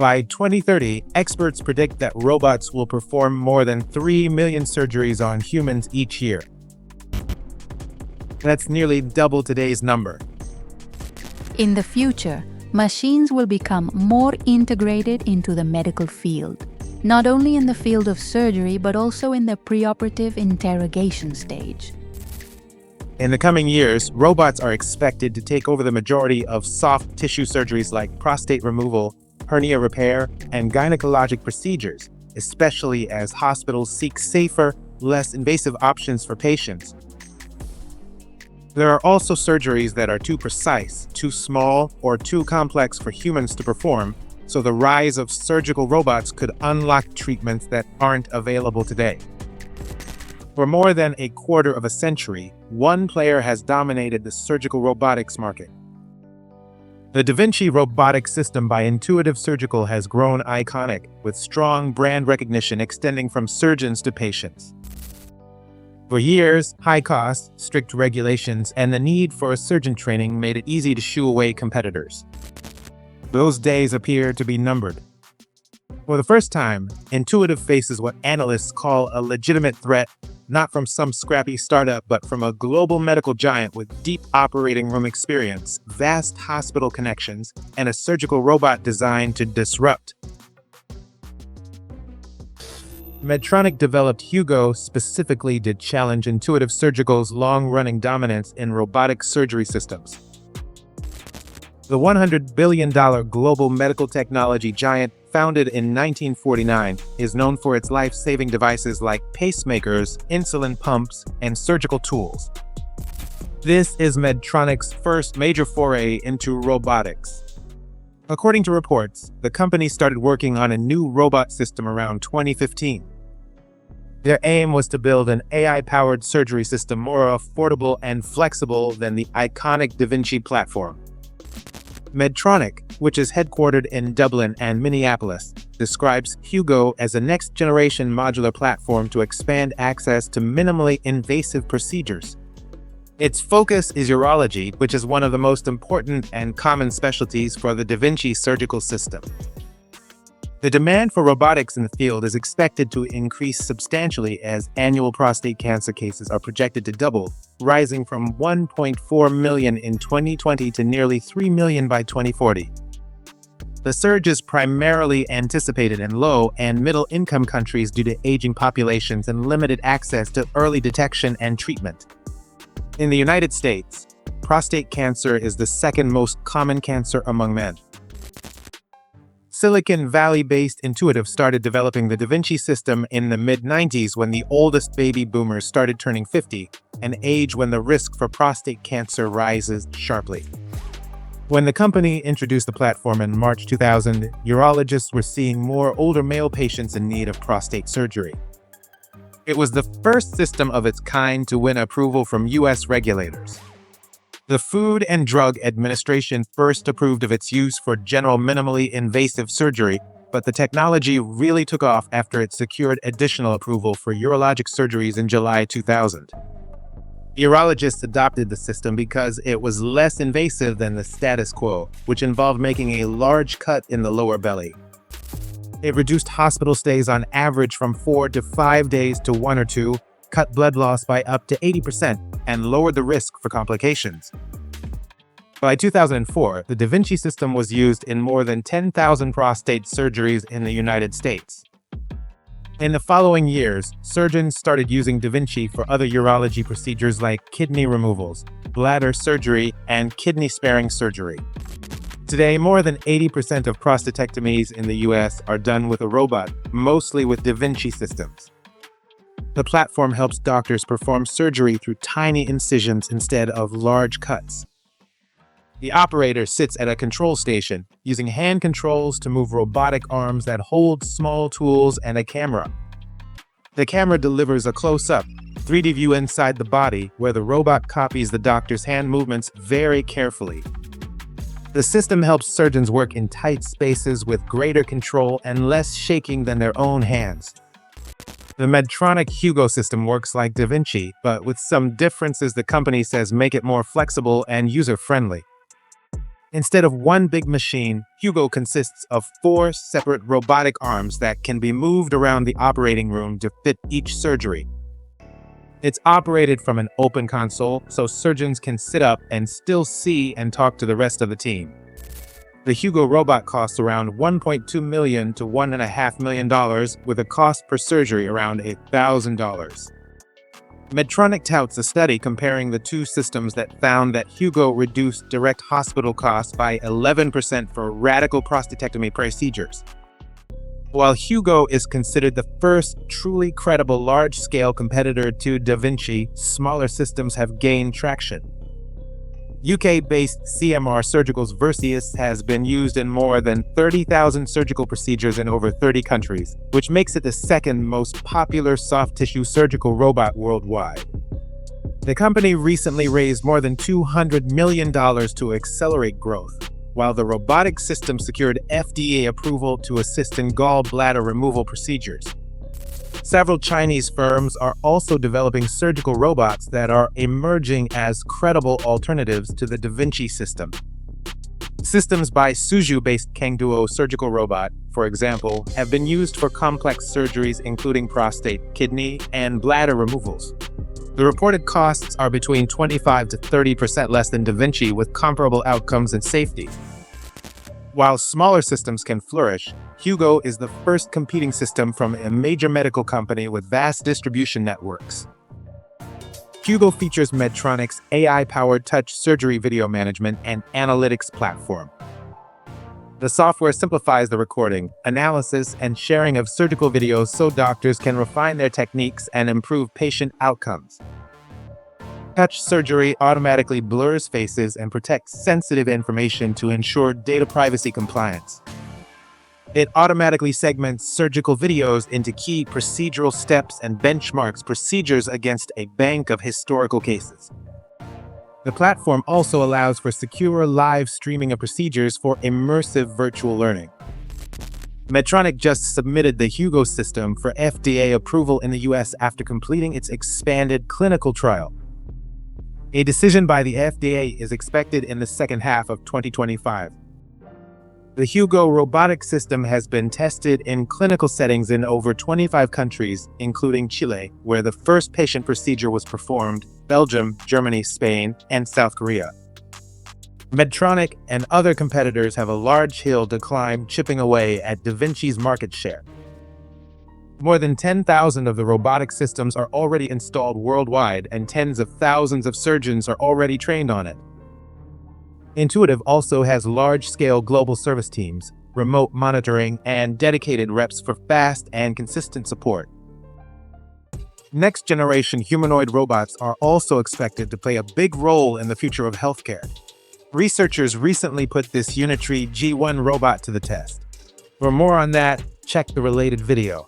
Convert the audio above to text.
By 2030, experts predict that robots will perform more than 3 million surgeries on humans each year. That's nearly double today's number. In the future, machines will become more integrated into the medical field, not only in the field of surgery but also in the preoperative interrogation stage. In the coming years, robots are expected to take over the majority of soft tissue surgeries like prostate removal, hernia repair, and gynecologic procedures, especially as hospitals seek safer, less invasive options for patients. There are also surgeries that are too precise, too small, or too complex for humans to perform, so the rise of surgical robots could unlock treatments that aren't available today. For more than a quarter of a century, one player has dominated the surgical robotics market. The Vinci robotic system by Intuitive Surgical has grown iconic, with strong brand recognition extending from surgeons to patients. For years, high costs, strict regulations, and the need for surgeon training made it easy to shoo away competitors. Those days appear to be numbered. For the first time, Intuitive faces what analysts call a legitimate threat, not from some scrappy startup, but from a global medical giant with deep operating room experience, vast hospital connections, and a surgical robot designed to disrupt. Medtronic developed Hugo specifically to challenge Intuitive Surgical's long-running dominance in robotic surgery systems. The $100 billion global medical technology giant, founded in 1949, is known for its life-saving devices like pacemakers, insulin pumps, and surgical tools. This is Medtronic's first major foray into robotics. According to reports, the company started working on a new robot system around 2015. Their aim was to build an AI-powered surgery system more affordable and flexible than the iconic Vinci platform. Medtronic, which is headquartered in Dublin and Minneapolis, describes Hugo as a next-generation modular platform to expand access to minimally invasive procedures. Its focus is urology, which is one of the most important and common specialties for the Vinci surgical system. The demand for robotics in the field is expected to increase substantially as annual prostate cancer cases are projected to double, rising from 1.4 million in 2020 to nearly 3 million by 2040. The surge is primarily anticipated in low- and middle-income countries due to aging populations and limited access to early detection and treatment. In the United States, prostate cancer is the second most common cancer among men. Silicon Valley-based Intuitive started developing the Vinci system in the mid-90s when the oldest baby boomers started turning 50, an age when the risk for prostate cancer rises sharply. When the company introduced the platform in March 2000, urologists were seeing more older male patients in need of prostate surgery. It was the first system of its kind to win approval from U.S. regulators. The Food and Drug Administration first approved of its use for general minimally invasive surgery, but the technology really took off after it secured additional approval for urologic surgeries in July 2000. Urologists adopted the system because it was less invasive than the status quo, which involved making a large cut in the lower belly. It reduced hospital stays on average from 4 to 5 days to 1 or 2, cut blood loss by up to 80%, and lowered the risk for complications. By 2004, the Vinci system was used in more than 10,000 prostate surgeries in the United States. In the following years, surgeons started using Vinci for other urology procedures like kidney removals, bladder surgery, and kidney-sparing surgery. Today, more than 80% of prostatectomies in the US are done with a robot, mostly with Vinci systems. The platform helps doctors perform surgery through tiny incisions instead of large cuts. The operator sits at a control station, using hand controls to move robotic arms that hold small tools and a camera. The camera delivers a close-up, 3D view inside the body, where the robot copies the doctor's hand movements very carefully. The system helps surgeons work in tight spaces with greater control and less shaking than their own hands. The Medtronic Hugo system works like Vinci, but with some differences the company says make it more flexible and user-friendly. Instead of one big machine, Hugo consists of 4 separate robotic arms that can be moved around the operating room to fit each surgery. It's operated from an open console, so surgeons can sit up and still see and talk to the rest of the team. The Hugo robot costs around $1.2 million to $1.5 million, with a cost per surgery around $1,000. Medtronic touts a study comparing the two systems that found that Hugo reduced direct hospital costs by 11% for radical prostatectomy procedures. While Hugo is considered the first truly credible large-scale competitor to Da Vinci, smaller systems have gained traction. UK-based CMR Surgical's Vercius has been used in more than 30,000 surgical procedures in over 30 countries, which makes it the second most popular soft tissue surgical robot worldwide. The company recently raised more than $200 million to accelerate growth, while the Robotics system secured FDA approval to assist in gallbladder removal procedures. Several Chinese firms are also developing surgical robots that are emerging as credible alternatives to the Da Vinci system. Systems by Suzhou-based Kangduo surgical robot, for example, have been used for complex surgeries including prostate, kidney, and bladder removals. The reported costs are between 25 to 30% less than Da Vinci, with comparable outcomes and safety. While smaller systems can flourish, Hugo is the first competing system from a major medical company with vast distribution networks. Hugo features Medtronic's AI-powered touch surgery video management and analytics platform. The software simplifies the recording, analysis, and sharing of surgical videos so doctors can refine their techniques and improve patient outcomes. Touch surgery automatically blurs faces and protects sensitive information to ensure data privacy compliance. It automatically segments surgical videos into key procedural steps and benchmarks procedures against a bank of historical cases. The platform also allows for secure live streaming of procedures for immersive virtual learning. Medtronic just submitted the Hugo system for FDA approval in the US after completing its expanded clinical trial. A decision by the FDA is expected in the second half of 2025. The Hugo robotic system has been tested in clinical settings in over 25 countries, including Chile, where the first patient procedure was performed, Belgium, Germany, Spain, and South Korea. Medtronic and other competitors have a large hill to climb, chipping away at Da Vinci's market share. More than 10,000 of the robotic systems are already installed worldwide, and tens of thousands of surgeons are already trained on it. Intuitive also has large-scale global service teams, remote monitoring, and dedicated reps for fast and consistent support. Next-generation humanoid robots are also expected to play a big role in the future of healthcare. Researchers recently put this Unitree G1 robot to the test. For more on that, check the related video.